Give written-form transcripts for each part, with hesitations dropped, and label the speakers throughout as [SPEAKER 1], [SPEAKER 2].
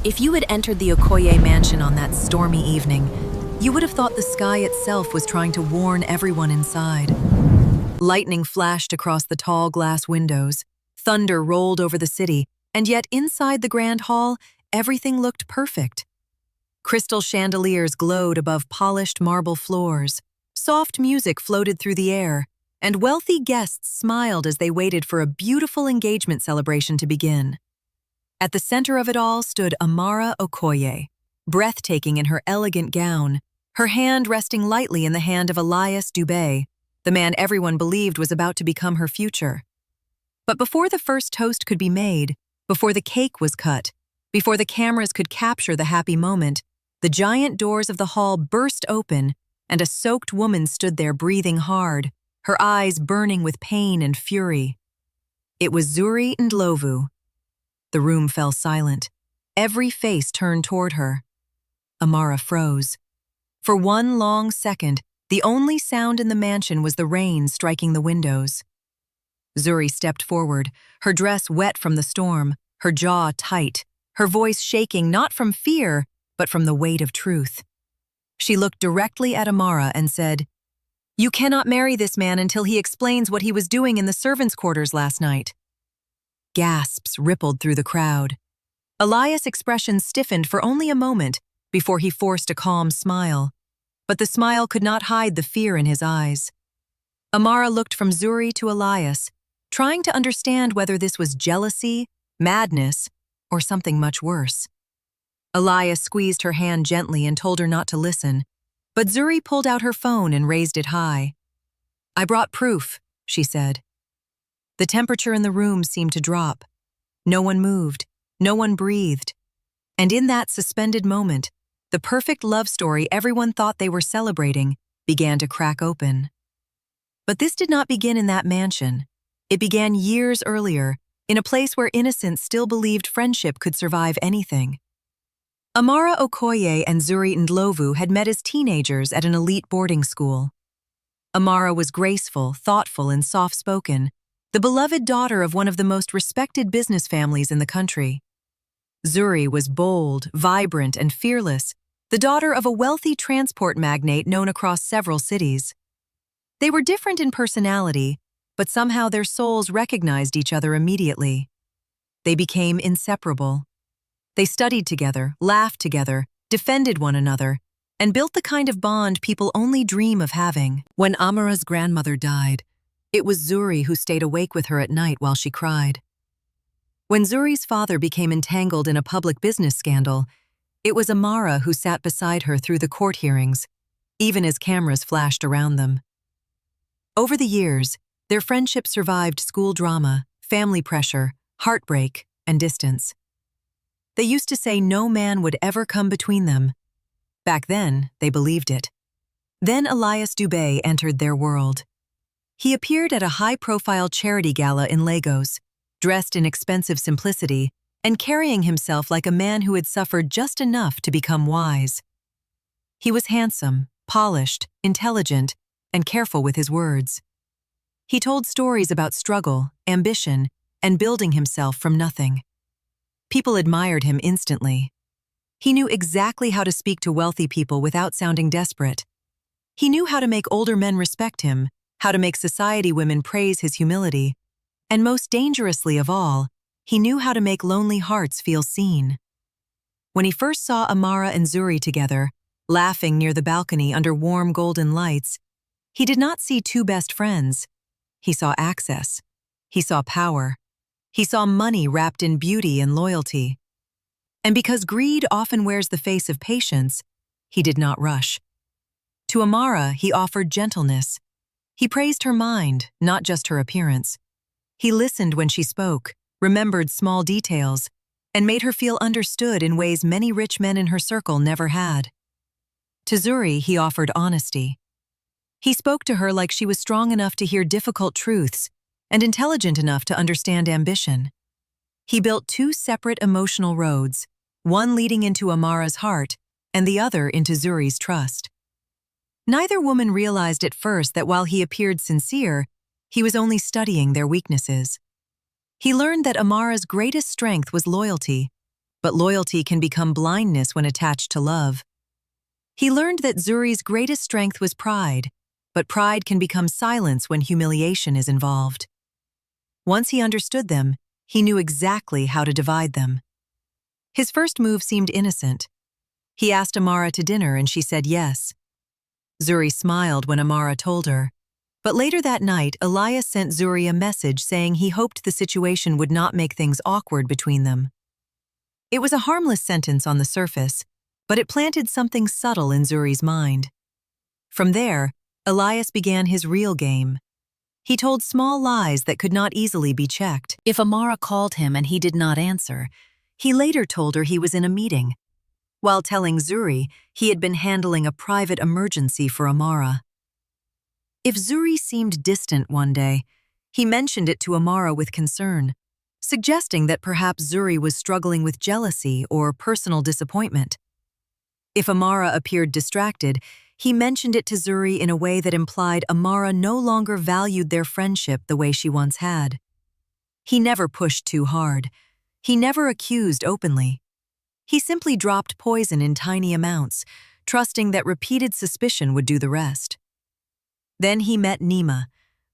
[SPEAKER 1] If you had entered the Okoye mansion on that stormy evening, you would have thought the sky itself was trying to warn everyone inside. Lightning flashed across the tall glass windows, thunder rolled over the city, and yet inside the grand hall, everything looked perfect. Crystal chandeliers glowed above polished marble floors, soft music floated through the air, and wealthy guests smiled as they waited for a beautiful engagement celebration to begin. At the center of it all stood Amara Okoye, breathtaking in her elegant gown, her hand resting lightly in the hand of Elias Dube, the man everyone believed was about to become her future. But before the first toast could be made, before the cake was cut, before the cameras could capture the happy moment, the giant doors of the hall burst open, and a soaked woman stood there breathing hard, her eyes burning with pain and fury. It was Zuri Ndlovu. The room fell silent. Every face turned toward her. Amara froze. For one long second, the only sound in the mansion was the rain striking the windows. Zuri stepped forward, her dress wet from the storm, her jaw tight, her voice shaking not from fear, but from the weight of truth. She looked directly at Amara and said, "You cannot marry this man until he explains what he was doing in the servants' quarters last night." Gasps rippled through the crowd. Elias' expression stiffened for only a moment before he forced a calm smile, but the smile could not hide the fear in his eyes. Amara looked from Zuri to Elias, trying to understand whether this was jealousy, madness, or something much worse. Elias squeezed her hand gently and told her not to listen, but Zuri pulled out her phone and raised it high. "I brought proof," she said. The temperature in the room seemed to drop. No one moved, no one breathed. And in that suspended moment, the perfect love story everyone thought they were celebrating began to crack open. But this did not begin in that mansion. It began years earlier, in a place where innocence still believed friendship could survive anything. Amara Okoye and Zuri Ndlovu had met as teenagers at an elite boarding school. Amara was graceful, thoughtful, and soft-spoken, the beloved daughter of one of the most respected business families in the country. Zuri was bold, vibrant, and fearless, the daughter of a wealthy transport magnate known across several cities. They were different in personality, but somehow their souls recognized each other immediately. They became inseparable. They studied together, laughed together, defended one another, and built the kind of bond people only dream of having. When Amara's grandmother died, it was Zuri who stayed awake with her at night while she cried. When Zuri's father became entangled in a public business scandal, it was Amara who sat beside her through the court hearings, even as cameras flashed around them. Over the years, their friendship survived school drama, family pressure, heartbreak, and distance. They used to say no man would ever come between them. Back then, they believed it. Then Elias Dube entered their world. He appeared at a high-profile charity gala in Lagos, dressed in expensive simplicity and carrying himself like a man who had suffered just enough to become wise. He was handsome, polished, intelligent, and careful with his words. He told stories about struggle, ambition, and building himself from nothing. People admired him instantly. He knew exactly how to speak to wealthy people without sounding desperate. He knew how to make older men respect him, how to make society women praise his humility, and most dangerously of all, he knew how to make lonely hearts feel seen. When he first saw Amara and Zuri together, laughing near the balcony under warm golden lights, he did not see two best friends. He saw access. He saw power. He saw money wrapped in beauty and loyalty. And because greed often wears the face of patience, he did not rush. To Amara, he offered gentleness. He praised her mind, not just her appearance. He listened when she spoke, remembered small details, and made her feel understood in ways many rich men in her circle never had. To Zuri, he offered honesty. He spoke to her like she was strong enough to hear difficult truths and intelligent enough to understand ambition. He built two separate emotional roads, one leading into Amara's heart and the other into Zuri's trust. Neither woman realized at first that while he appeared sincere, he was only studying their weaknesses. He learned that Amara's greatest strength was loyalty, but loyalty can become blindness when attached to love. He learned that Zuri's greatest strength was pride, but pride can become silence when humiliation is involved. Once he understood them, he knew exactly how to divide them. His first move seemed innocent. He asked Amara to dinner and she said yes. Zuri smiled when Amara told her. But later that night, Elias sent Zuri a message saying he hoped the situation would not make things awkward between them. It was a harmless sentence on the surface, but it planted something subtle in Zuri's mind. From there, Elias began his real game. He told small lies that could not easily be checked. If Amara called him and he did not answer, he later told her he was in a meeting, while telling Zuri he had been handling a private emergency for Amara. If Zuri seemed distant one day, he mentioned it to Amara with concern, suggesting that perhaps Zuri was struggling with jealousy or personal disappointment. If Amara appeared distracted, he mentioned it to Zuri in a way that implied Amara no longer valued their friendship the way she once had. He never pushed too hard. He never accused openly. He simply dropped poison in tiny amounts, trusting that repeated suspicion would do the rest. Then he met Neema,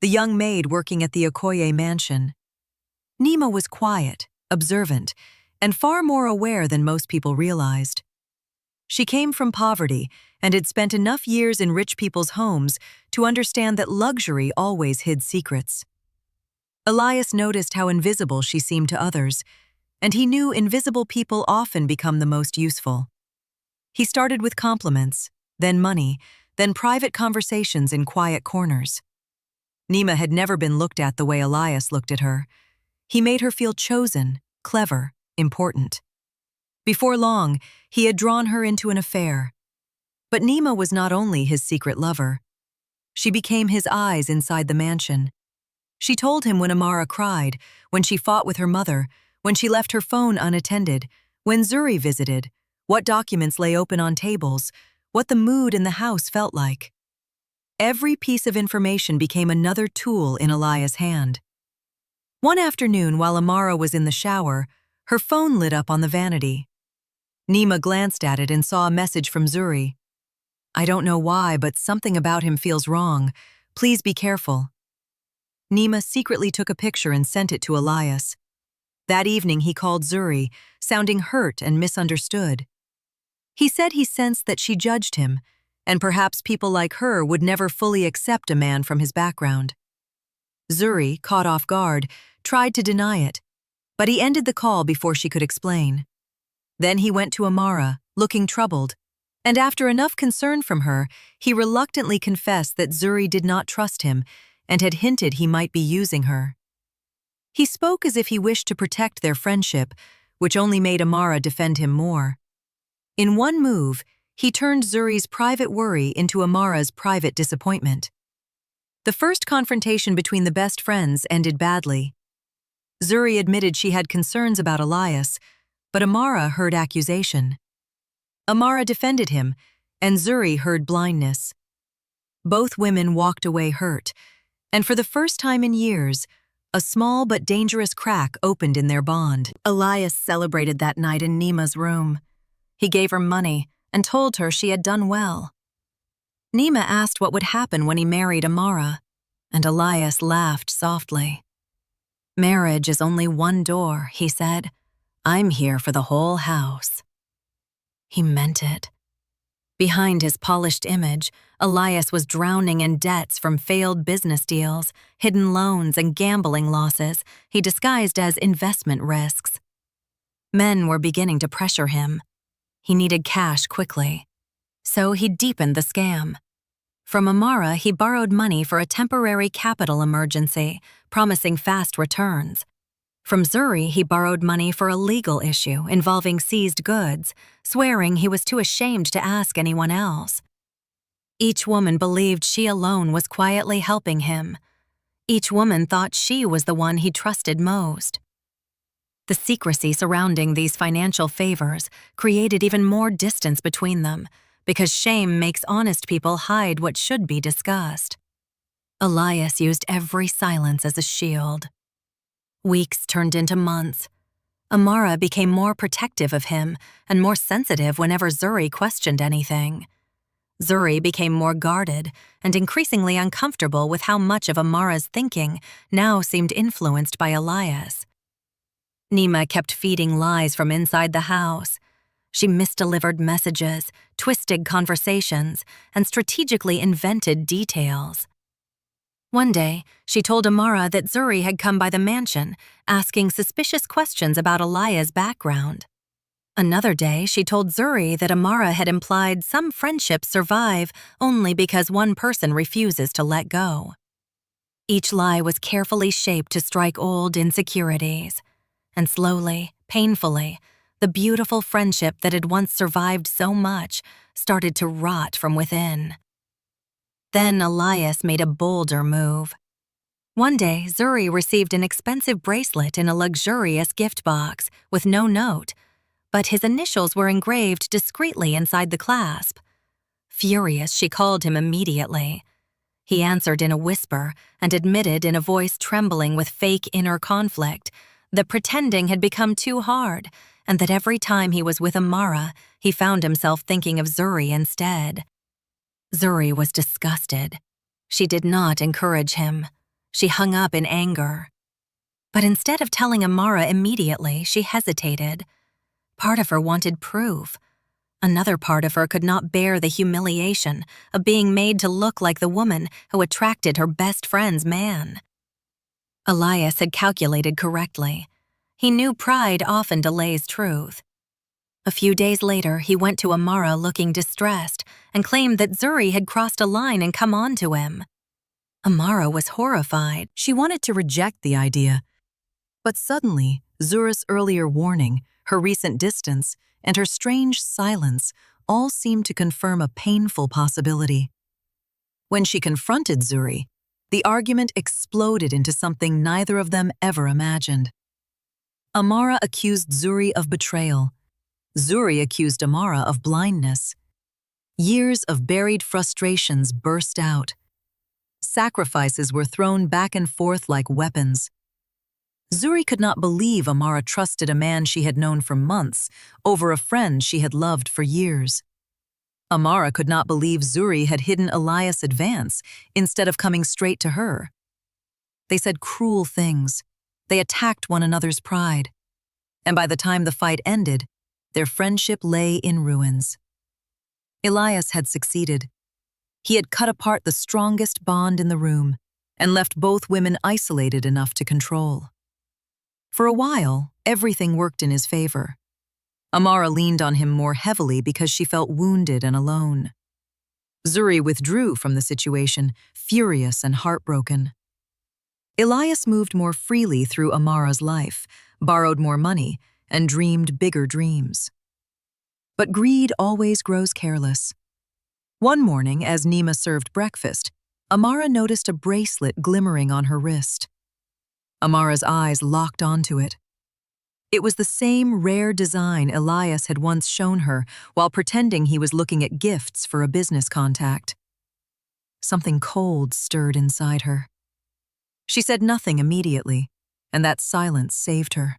[SPEAKER 1] the young maid working at the Okoye mansion. Neema was quiet, observant, and far more aware than most people realized. She came from poverty and had spent enough years in rich people's homes to understand that luxury always hid secrets. Elias noticed how invisible she seemed to others, and he knew invisible people often become the most useful. He started with compliments, then money, then private conversations in quiet corners. Neema had never been looked at the way Elias looked at her. He made her feel chosen, clever, important. Before long, he had drawn her into an affair. But Neema was not only his secret lover. She became his eyes inside the mansion. She told him when Amara cried, when she fought with her mother, when she left her phone unattended, when Zuri visited, what documents lay open on tables, what the mood in the house felt like. Every piece of information became another tool in Elias' hand. One afternoon, while Amara was in the shower, her phone lit up on the vanity. Neema glanced at it and saw a message from Zuri. "I don't know why, but something about him feels wrong. Please be careful." Neema secretly took a picture and sent it to Elias. That evening he called Zuri, sounding hurt and misunderstood. He said he sensed that she judged him, and perhaps people like her would never fully accept a man from his background. Zuri, caught off guard, tried to deny it, but he ended the call before she could explain. Then he went to Amara, looking troubled, and after enough concern from her, he reluctantly confessed that Zuri did not trust him and had hinted he might be using her. He spoke as if he wished to protect their friendship, which only made Amara defend him more. In one move, he turned Zuri's private worry into Amara's private disappointment. The first confrontation between the best friends ended badly. Zuri admitted she had concerns about Elias, but Amara heard accusation. Amara defended him, and Zuri heard blindness. Both women walked away hurt, and for the first time in years, a small but dangerous crack opened in their bond. Elias celebrated that night in Neema's room. He gave her money and told her she had done well. Neema asked what would happen when he married Amara, and Elias laughed softly. "Marriage is only one door," he said. "I'm here for the whole house." He meant it. Behind his polished image, Elias was drowning in debts from failed business deals, hidden loans, and gambling losses he disguised as investment risks. Men were beginning to pressure him. He needed cash quickly. So he deepened the scam. From Amara, he borrowed money for a temporary capital emergency, promising fast returns. From Zuri, he borrowed money for a legal issue involving seized goods, swearing he was too ashamed to ask anyone else. Each woman believed she alone was quietly helping him. Each woman thought she was the one he trusted most. The secrecy surrounding these financial favors created even more distance between them, because shame makes honest people hide what should be discussed. Elias used every silence as a shield. Weeks turned into months. Amara became more protective of him and more sensitive whenever Zuri questioned anything. Zuri became more guarded and increasingly uncomfortable with how much of Amara's thinking now seemed influenced by Elias. Neema kept feeding lies from inside the house. She misdelivered messages, twisted conversations, and strategically invented details. One day, she told Amara that Zuri had come by the mansion, asking suspicious questions about Elias' background. Another day, she told Zuri that Amara had implied some friendships survive only because one person refuses to let go. Each lie was carefully shaped to strike old insecurities. And slowly, painfully, the beautiful friendship that had once survived so much started to rot from within. Then Elias made a bolder move. One day, Zuri received an expensive bracelet in a luxurious gift box with no note, but his initials were engraved discreetly inside the clasp. Furious, she called him immediately. He answered in a whisper and admitted in a voice trembling with fake inner conflict that pretending had become too hard and that every time he was with Amara, he found himself thinking of Zuri instead. Zuri was disgusted. She did not encourage him. She hung up in anger. But instead of telling Amara immediately, she hesitated. Part of her wanted proof. Another part of her could not bear the humiliation of being made to look like the woman who attracted her best friend's man. Elias had calculated correctly. He knew pride often delays truth. A few days later, he went to Amara looking distressed and claimed that Zuri had crossed a line and come on to him. Amara was horrified. She wanted to reject the idea. But suddenly, Zuri's earlier warning, her recent distance, and her strange silence all seemed to confirm a painful possibility. When she confronted Zuri, the argument exploded into something neither of them ever imagined. Amara accused Zuri of betrayal. Zuri accused Amara of blindness. Years of buried frustrations burst out. Sacrifices were thrown back and forth like weapons. Zuri could not believe Amara trusted a man she had known for months over a friend she had loved for years. Amara could not believe Zuri had hidden Elias' advance instead of coming straight to her. They said cruel things. They attacked one another's pride. And by the time the fight ended, their friendship lay in ruins. Elias had succeeded. He had cut apart the strongest bond in the room and left both women isolated enough to control. For a while, everything worked in his favor. Amara leaned on him more heavily because she felt wounded and alone. Zuri withdrew from the situation, furious and heartbroken. Elias moved more freely through Amara's life, borrowed more money, and dreamed bigger dreams. But greed always grows careless. One morning, as Neema served breakfast, Amara noticed a bracelet glimmering on her wrist. Amara's eyes locked onto it. It was the same rare design Elias had once shown her while pretending he was looking at gifts for a business contact. Something cold stirred inside her. She said nothing immediately, and that silence saved her.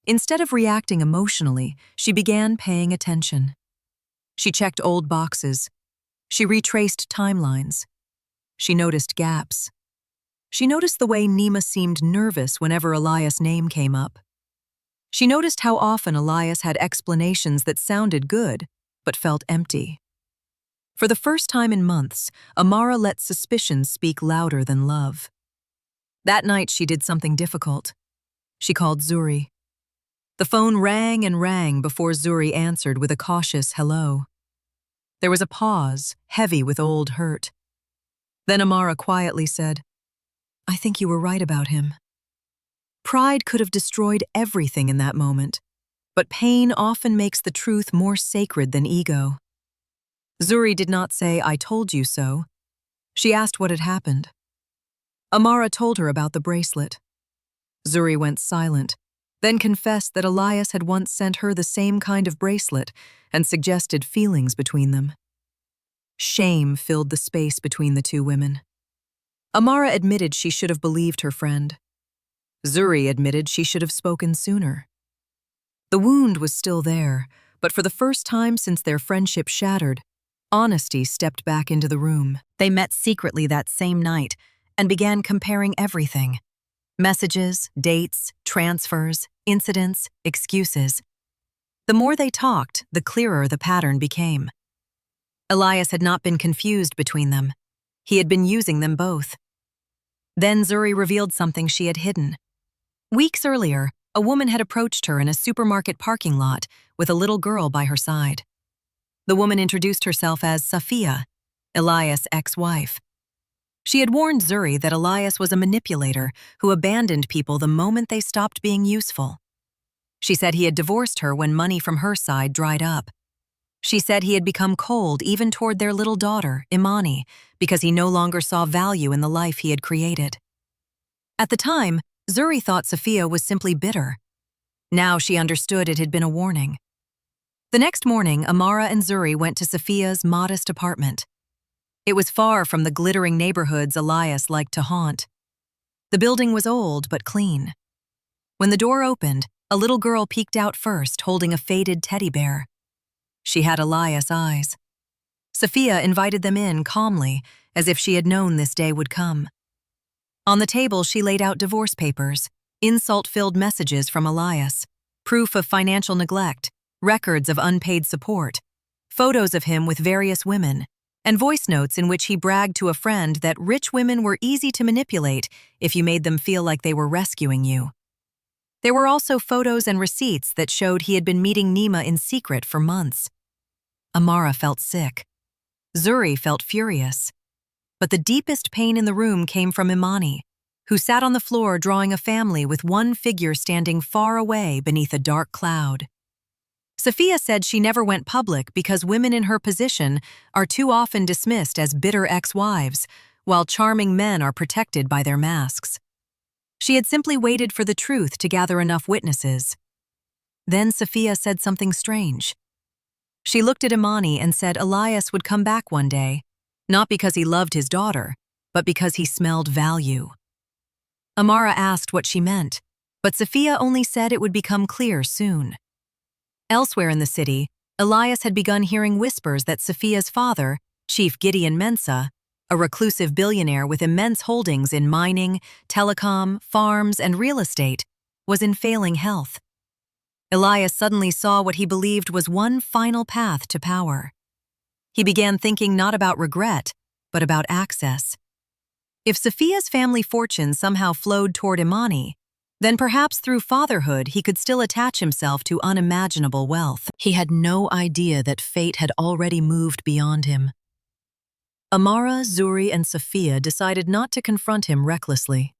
[SPEAKER 1] Instead of reacting emotionally, she began paying attention. She checked old boxes. She retraced timelines. She noticed gaps. She noticed the way Neema seemed nervous whenever Elias' name came up. She noticed how often Elias had explanations that sounded good, but felt empty. For the first time in months, Amara let suspicion speak louder than love. That night she did something difficult. She called Zuri. The phone rang and rang before Zuri answered with a cautious hello. There was a pause, heavy with old hurt. Then Amara quietly said, "I think you were right about him." Pride could have destroyed everything in that moment, but pain often makes the truth more sacred than ego. Zuri did not say, "I told you so." She asked what had happened. Amara told her about the bracelet. Zuri went silent, then confessed that Elias had once sent her the same kind of bracelet and suggested feelings between them. Shame filled the space between the two women. Amara admitted she should have believed her friend. Zuri admitted she should have spoken sooner. The wound was still there, but for the first time since their friendship shattered, honesty stepped back into the room. They met secretly that same night and began comparing everything. Messages, dates, transfers, incidents, excuses. The more they talked, the clearer the pattern became. Elias had not been confused between them. He had been using them both. Then Zuri revealed something she had hidden. Weeks earlier, a woman had approached her in a supermarket parking lot with a little girl by her side. The woman introduced herself as Safiya, Elias' ex-wife. She had warned Zuri that Elias was a manipulator who abandoned people the moment they stopped being useful. She said he had divorced her when money from her side dried up. She said he had become cold even toward their little daughter, Imani, because he no longer saw value in the life he had created. At the time, Zuri thought Safiya was simply bitter. Now she understood it had been a warning. The next morning, Amara and Zuri went to Safiya's modest apartment. It was far from the glittering neighborhoods Elias liked to haunt. The building was old but clean. When the door opened, a little girl peeked out first, holding a faded teddy bear. She had Elias' eyes. Safiya invited them in calmly, as if she had known this day would come. On the table, she laid out divorce papers, insult-filled messages from Elias, proof of financial neglect, records of unpaid support, photos of him with various women, and voice notes in which he bragged to a friend that rich women were easy to manipulate if you made them feel like they were rescuing you. There were also photos and receipts that showed he had been meeting Neema in secret for months. Amara felt sick. Zuri felt furious. But the deepest pain in the room came from Imani, who sat on the floor drawing a family with one figure standing far away beneath a dark cloud. Safiya said she never went public because women in her position are too often dismissed as bitter ex-wives, while charming men are protected by their masks. She had simply waited for the truth to gather enough witnesses. Then Safiya said something strange. She looked at Imani and said Elias would come back one day, not because he loved his daughter, but because he smelled value. Amara asked what she meant, but Safiya only said it would become clear soon. Elsewhere in the city, Elias had begun hearing whispers that Safiya's father, Chief Gideon Mensah, a reclusive billionaire with immense holdings in mining, telecom, farms, and real estate, was in failing health. Elias suddenly saw what he believed was one final path to power. He began thinking not about regret, but about access. If Safiya's family fortune somehow flowed toward Imani, then perhaps through fatherhood he could still attach himself to unimaginable wealth. He had no idea that fate had already moved beyond him. Amara, Zuri, and Safiya decided not to confront him recklessly.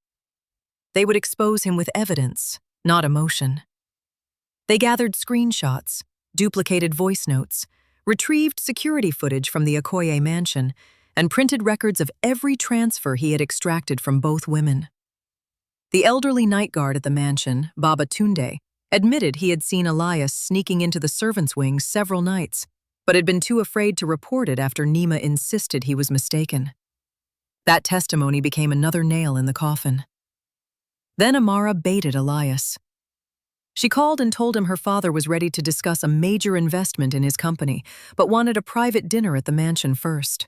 [SPEAKER 1] They would expose him with evidence, not emotion. They gathered screenshots, duplicated voice notes, retrieved security footage from the Okoye mansion, and printed records of every transfer he had extracted from both women. The elderly night guard at the mansion, Baba Tunde, admitted he had seen Elias sneaking into the servants' wing several nights, but had been too afraid to report it after Neema insisted he was mistaken. That testimony became another nail in the coffin. Then Amara baited Elias. She called and told him her father was ready to discuss a major investment in his company, but wanted a private dinner at the mansion first.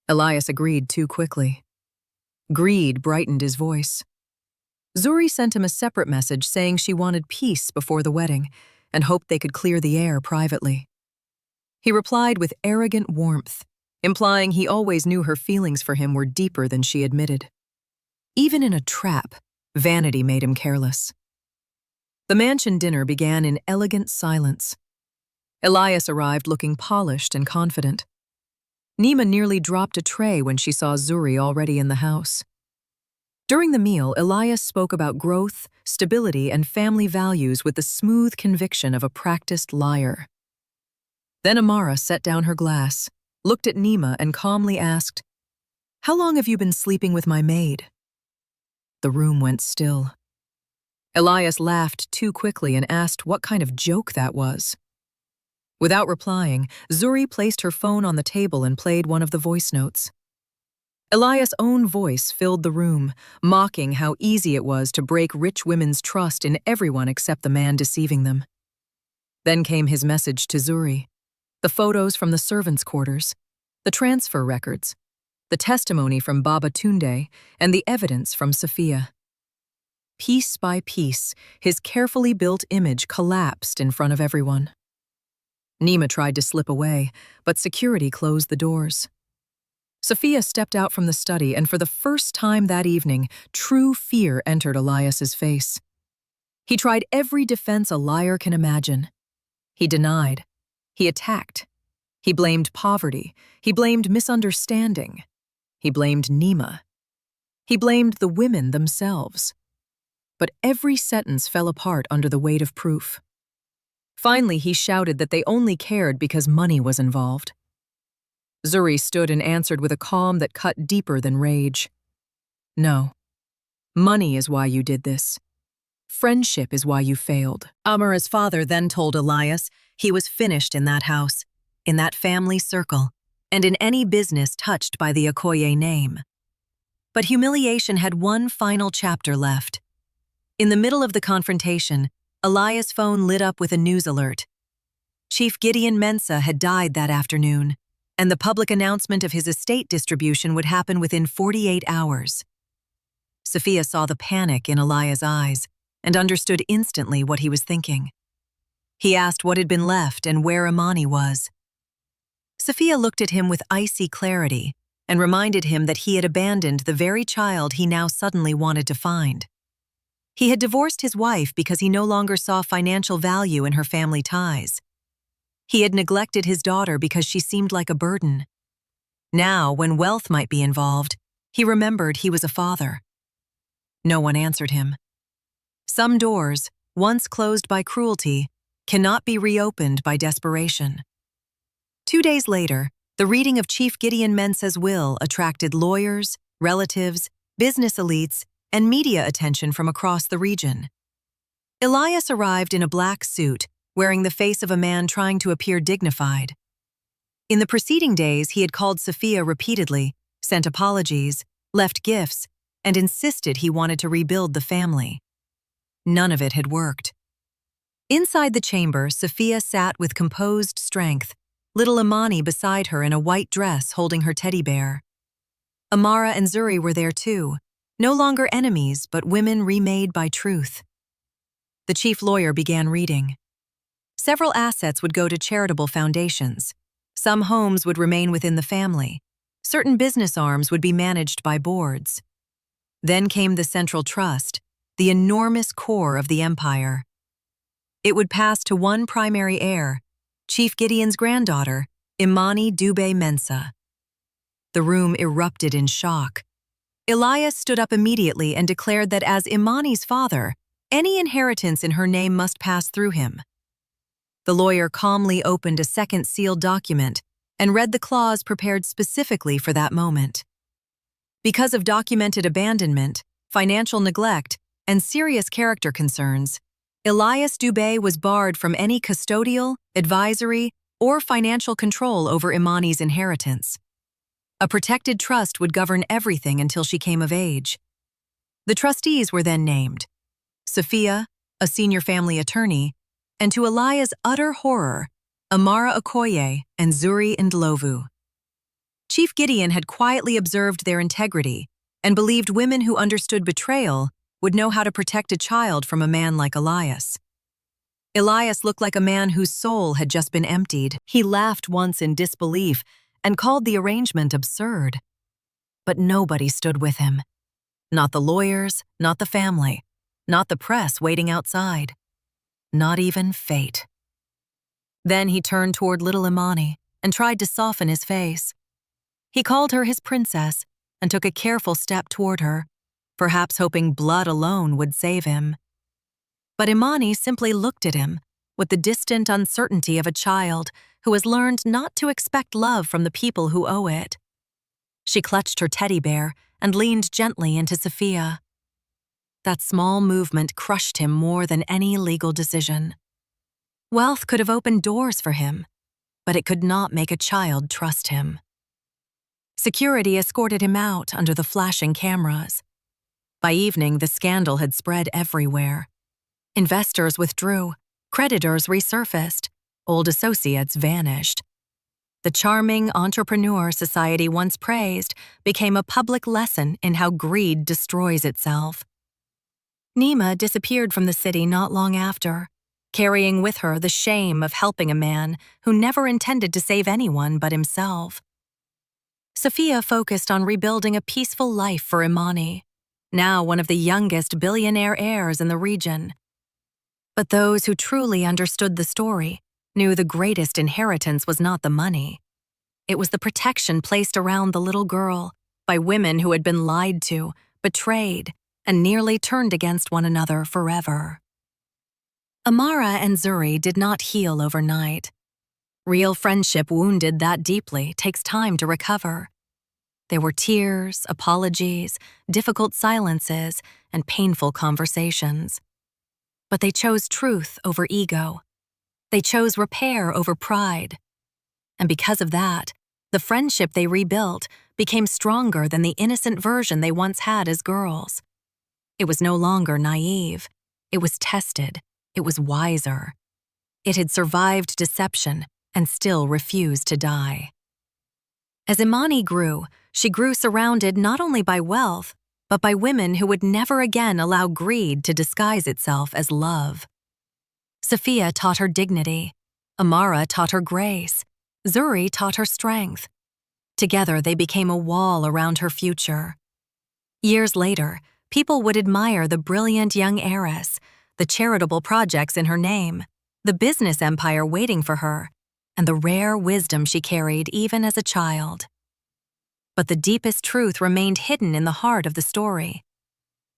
[SPEAKER 1] Elias agreed too quickly. Greed brightened his voice. Zuri sent him a separate message saying she wanted peace before the wedding and hoped they could clear the air privately. He replied with arrogant warmth, implying he always knew her feelings for him were deeper than she admitted. Even in a trap, vanity made him careless. The mansion dinner began in elegant silence. Elias arrived looking polished and confident. Neema nearly dropped a tray when she saw Zuri already in the house. During the meal, Elias spoke about growth, stability, and family values with the smooth conviction of a practiced liar. Then Amara set down her glass, looked at Neema, and calmly asked, "How long have you been sleeping with my maid?" The room went still. Elias laughed too quickly and asked what kind of joke that was. Without replying, Zuri placed her phone on the table and played one of the voice notes. Elias' own voice filled the room, mocking how easy it was to break rich women's trust in everyone except the man deceiving them. Then came his message to Zuri. The photos from the servants' quarters, the transfer records, the testimony from Baba Tunde, and the evidence from Safiya. Piece by piece, his carefully built image collapsed in front of everyone. Neema tried to slip away, but security closed the doors. Safiya stepped out from the study, and for the first time that evening, true fear entered Elias's face. He tried every defense a liar can imagine. He denied. He attacked. He blamed poverty. He blamed misunderstanding. He blamed Neema. He blamed the women themselves. But every sentence fell apart under the weight of proof. Finally, he shouted that they only cared because money was involved. Zuri stood and answered with a calm that cut deeper than rage. No. Money is why you did this. Friendship is why you failed. Amara's father then told Elias he was finished in that house, in that family circle, and in any business touched by the Okoye name. But humiliation had one final chapter left. In the middle of the confrontation, Elias' phone lit up with a news alert. Chief Gideon Mensah had died that afternoon, and the public announcement of his estate distribution would happen within 48 hours. Safiya saw the panic in Elias' eyes and understood instantly what he was thinking. He asked what had been left and where Imani was. Safiya looked at him with icy clarity and reminded him that he had abandoned the very child he now suddenly wanted to find. He had divorced his wife because he no longer saw financial value in her family ties. He had neglected his daughter because she seemed like a burden. Now, when wealth might be involved, he remembered he was a father. No one answered him. Some doors, once closed by cruelty, cannot be reopened by desperation. 2 days later, the reading of Chief Gideon Mensah's will attracted lawyers, relatives, business elites, and media attention from across the region. Elias arrived in a black suit, wearing the face of a man trying to appear dignified. In the preceding days, he had called Safiya repeatedly, sent apologies, left gifts, and insisted he wanted to rebuild the family. None of it had worked. Inside the chamber, Safiya sat with composed strength, little Imani beside her in a white dress holding her teddy bear. Amara and Zuri were there too, no longer enemies but women remade by truth. The chief lawyer began reading. Several assets would go to charitable foundations. Some homes would remain within the family. Certain business arms would be managed by boards. Then came the central trust, the enormous core of the empire. It would pass to one primary heir, Chief Gideon's granddaughter, Imani Dube Mensah. The room erupted in shock. Elias stood up immediately and declared that as Imani's father, any inheritance in her name must pass through him. The lawyer calmly opened a second sealed document and read the clause prepared specifically for that moment. Because of documented abandonment, financial neglect, and serious character concerns, Elias Dube was barred from any custodial, advisory, or financial control over Imani's inheritance. A protected trust would govern everything until she came of age. The trustees were then named: Safiya, a senior family attorney, and to Elias' utter horror, Amara Okoye and Zuri Ndlovu. Chief Gideon had quietly observed their integrity and believed women who understood betrayal would know how to protect a child from a man like Elias. Elias looked like a man whose soul had just been emptied. He laughed once in disbelief and called the arrangement absurd. But nobody stood with him. Not the lawyers, not the family, not the press waiting outside. Not even fate. Then he turned toward little Imani and tried to soften his face. He called her his princess and took a careful step toward her, perhaps hoping blood alone would save him. But Imani simply looked at him with the distant uncertainty of a child who has learned not to expect love from the people who owe it. She clutched her teddy bear and leaned gently into Safiya. That small movement crushed him more than any legal decision. Wealth could have opened doors for him, but it could not make a child trust him. Security escorted him out under the flashing cameras. By evening, the scandal had spread everywhere. Investors withdrew. Creditors resurfaced, old associates vanished. The charming entrepreneur society once praised became a public lesson in how greed destroys itself. Neema disappeared from the city not long after, carrying with her the shame of helping a man who never intended to save anyone but himself. Safiya focused on rebuilding a peaceful life for Imani, now one of the youngest billionaire heirs in the region. But those who truly understood the story knew the greatest inheritance was not the money. It was the protection placed around the little girl by women who had been lied to, betrayed, and nearly turned against one another forever. Amara and Zuri did not heal overnight. Real friendship wounded that deeply takes time to recover. There were tears, apologies, difficult silences, and painful conversations. But they chose truth over ego. They chose repair over pride. And because of that, the friendship they rebuilt became stronger than the innocent version they once had as girls. It was no longer naive. It was tested. It was wiser. It had survived deception and still refused to die. As Imani grew, she grew surrounded not only by wealth, but by women who would never again allow greed to disguise itself as love. Safiya taught her dignity. Amara taught her grace. Zuri taught her strength. Together, they became a wall around her future. Years later, people would admire the brilliant young heiress, the charitable projects in her name, the business empire waiting for her, and the rare wisdom she carried even as a child. But the deepest truth remained hidden in the heart of the story.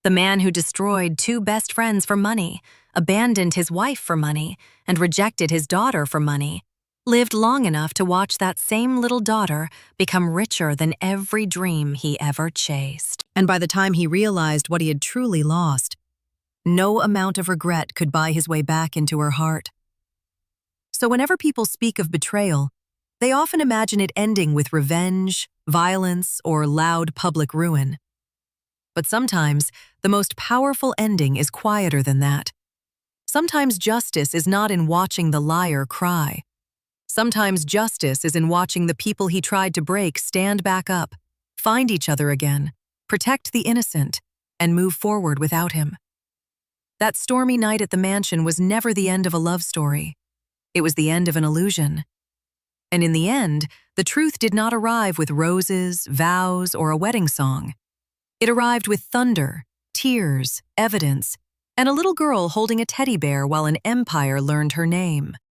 [SPEAKER 1] The man who destroyed two best friends for money, abandoned his wife for money, and rejected his daughter for money, lived long enough to watch that same little daughter become richer than every dream he ever chased. And by the time he realized what he had truly lost, no amount of regret could buy his way back into her heart. So whenever people speak of betrayal, they often imagine it ending with revenge, violence, or loud public ruin. But sometimes, the most powerful ending is quieter than that. Sometimes justice is not in watching the liar cry. Sometimes justice is in watching the people he tried to break stand back up, find each other again, protect the innocent, and move forward without him. That stormy night at the mansion was never the end of a love story. It was the end of an illusion. And in the end, the truth did not arrive with roses, vows, or a wedding song. It arrived with thunder, tears, evidence, and a little girl holding a teddy bear while an empire learned her name.